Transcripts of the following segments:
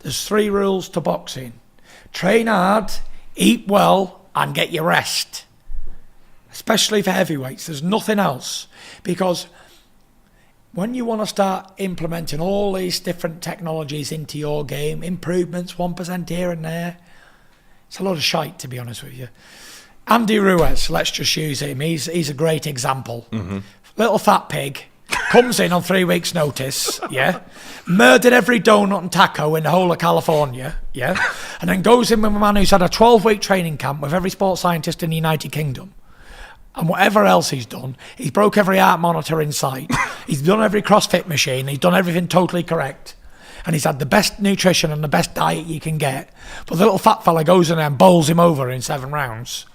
There's 3 rules to boxing. Train hard, eat well, and get your rest. Especially for heavyweights. There's nothing else. Because when you want to start implementing all these different technologies into your game, improvements, 1% here and there, it's a lot of shite, to be honest with you. Andy Ruiz, let's just use him. He's a great example. Little fat pig, comes in on 3 weeks' notice, murdered every donut and taco in the whole of California, and then goes in with a man who's had a 12-week training camp with every sports scientist in the United Kingdom. And whatever else he's done, he's broke every heart monitor in sight. He's done every CrossFit machine. He's done everything totally correct. And he's had the best nutrition and the best diet you can get. But the little fat fella goes in there and bowls him over in 7 rounds.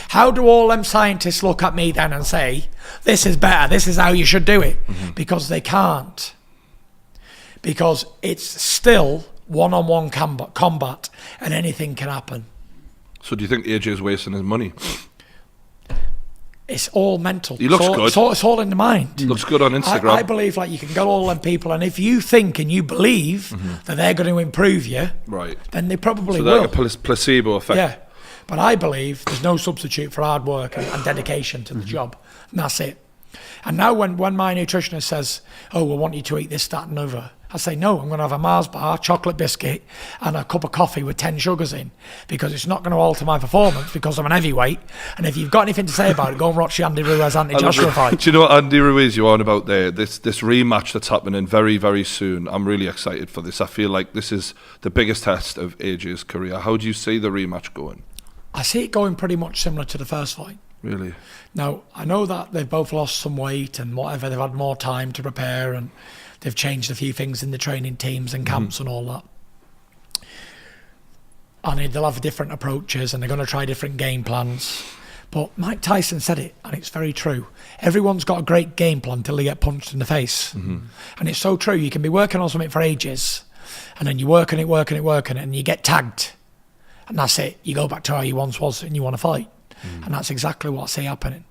How do all them scientists look at me then and say, this is better, this is how you should do it? Because they can't. Because it's still one-on-one combat and anything can happen. So do you think AJ's wasting his money? It's all mental. He looks good. It's all in the mind. Looks good on Instagram. I believe like you can go all them people, and if you think and you believe that they're going to improve you, right, then they probably will. So like a placebo effect. Yeah, but I believe there's no substitute for hard work and dedication to the job, and that's it. And now when my nutritionist says, "Oh, we want you to eat this, that, and other," I say, "No, I'm going to have a Mars bar, chocolate biscuit, and a cup of coffee with 10 sugars in, because it's not going to alter my performance because I'm an heavyweight. And if you've got anything to say about it, go and watch the Andy Ruiz anti-Joshua fight." Do you know what Andy Ruiz you're on about there? This rematch that's happening very, very soon. I'm really excited for this. I feel like this is the biggest test of AJ's career. How do you see the rematch going? I see it going pretty much similar to the first fight. Really? Now, I know that they've both lost some weight and whatever, they've had more time to prepare, and they've changed a few things in the training teams and camps and all that. And they'll have different approaches and they're going to try different game plans. But Mike Tyson said it, and it's very true. Everyone's got a great game plan until they get punched in the face. And it's so true. You can be working on something for ages, and then you work on it, and you get tagged. And that's it. You go back to how you once was and you want to fight. And that's exactly what I see happening.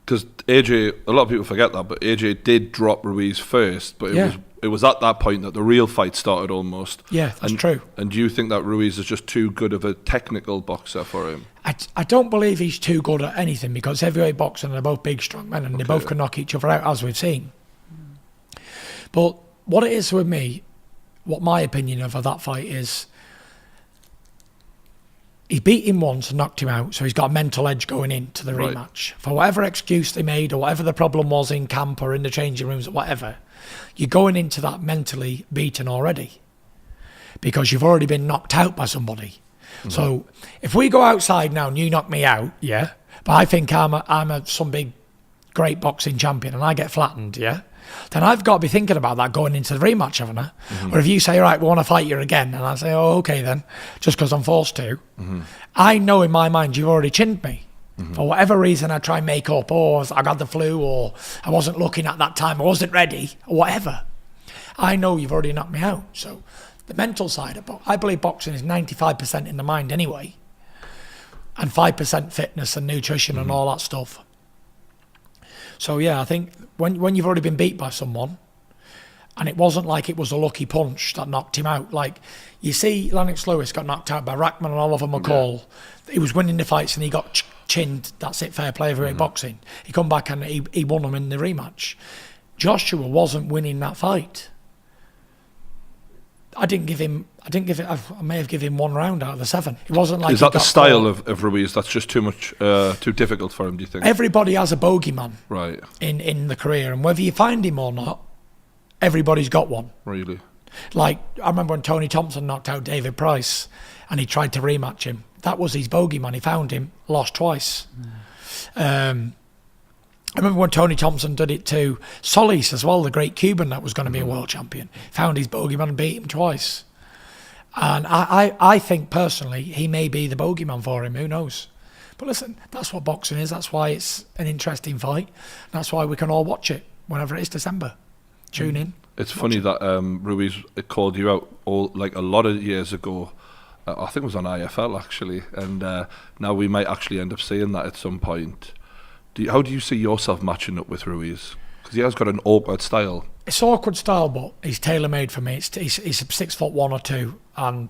Because AJ, a lot of people forget that, but AJ did drop Ruiz first, but it was at that point that the real fight started almost. Yeah, that's true. And do you think that Ruiz is just too good of a technical boxer for him? I don't believe he's too good at anything, because heavyweight boxing, they're both big, strong men, and they both can knock each other out, as we've seen. But what it is with me, what my opinion of that fight is, he beat him once and knocked him out, so he's got a mental edge going into the rematch. For whatever excuse they made, or whatever the problem was in camp or in the changing rooms or whatever, you're going into that mentally beaten already, because you've already been knocked out by somebody. So if we go outside now and you knock me out, but I think I'm some big, great boxing champion and I get flattened, then I've got to be thinking about that going into the rematch, haven't I? Or if you say, right, we want to fight you again, and I say, oh, okay then, just because I'm forced to, I know in my mind you've already chinned me. For whatever reason, I try and make up, or I got the flu, or I wasn't looking at that time, I wasn't ready, or whatever. I know you've already knocked me out. So the mental side of I believe boxing is 95% in the mind anyway, and 5% fitness and nutrition and all that stuff. So yeah, I think when you've already been beat by someone, and it wasn't like it was a lucky punch that knocked him out. Like, you see Lennox Lewis got knocked out by Rackman and Oliver McCall. He was winning the fights and he got chinned. That's it, fair play, heavyweight boxing. He come back and he won them in the rematch. Joshua wasn't winning that fight. I may have given him 1 round out of the 7. It wasn't like. Is that the style of Ruiz that's just too much, too difficult for him, do you think? Everybody has a bogeyman, right, in the career, and whether you find him or not, everybody's got one. Really? Like, I remember when Tony Thompson knocked out David Price and he tried to rematch him. That was his bogeyman. He found him, lost twice. I remember when Tony Thompson did it to Solis as well, the great Cuban that was going to be a world champion. Found his bogeyman and beat him twice. And I think personally he may be the bogeyman for him, who knows. But listen, that's what boxing is. That's why it's an interesting fight. That's why we can all watch it whenever it is December. Tune in. It's funny that Ruiz called you out a lot of years ago. I think it was on IFL actually, and now we might actually end up seeing that at some point. How do you see yourself matching up with Ruiz? Because he has got an awkward style. It's awkward style, but he's tailor made for me. He's 6'1" or 2 and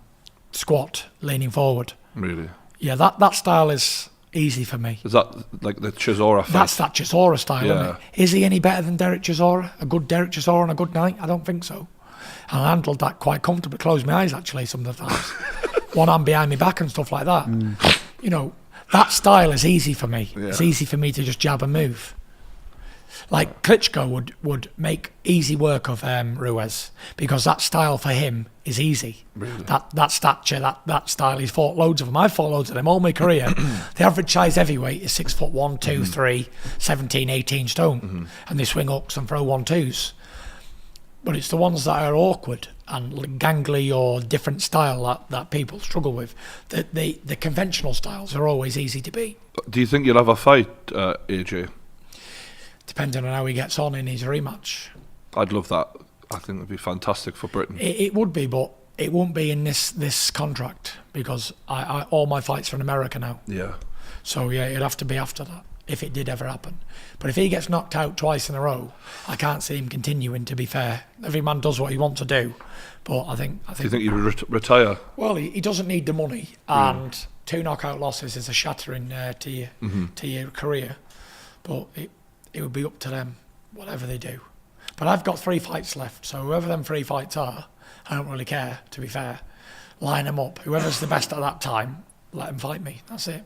squat, leaning forward. Really? Yeah, that style is easy for me. Is that like the Chisora fight? That's that Chisora style, Yeah. isn't it? Is he any better than Derek Chisora? A good Derek Chisora on a good night? I don't think so. And I handled that quite comfortably. Closed my eyes, actually, some of the times. One hand behind my back and stuff like that. You know, that style is easy for me. Yeah. It's easy for me to just jab and move. Like Klitschko would make easy work of Ruiz, because that style for him is easy. Really? That stature, that style. He's fought loads of them. I've fought loads of them all my career. The average size heavyweight is 6'1", 2, 3, 17, 18 stone, and they swing hooks and throw 1-2s. But it's the ones that are awkward and gangly or different style that people struggle with. The conventional styles are always easy to beat. Do you think you'll have a fight, AJ? Depending on how he gets on in his rematch. I'd love that. I think it'd be fantastic for Britain. It would be, but it won't be in this contract, because I all my fights are in America now. Yeah. So yeah, it'd have to be after that, if it did ever happen. But if he gets knocked out twice in a row, I can't see him continuing, to be fair. Every man does what he wants to do. But I think Do you think you would retire? well, he doesn't need the money, and 2 knockout losses is a shattering to your career. But it would be up to them, whatever they do. But I've got 3 fights left, so whoever them 3 fights are, I don't really care, to be fair. Line them up. Whoever's the best at that time, let them fight me. That's it.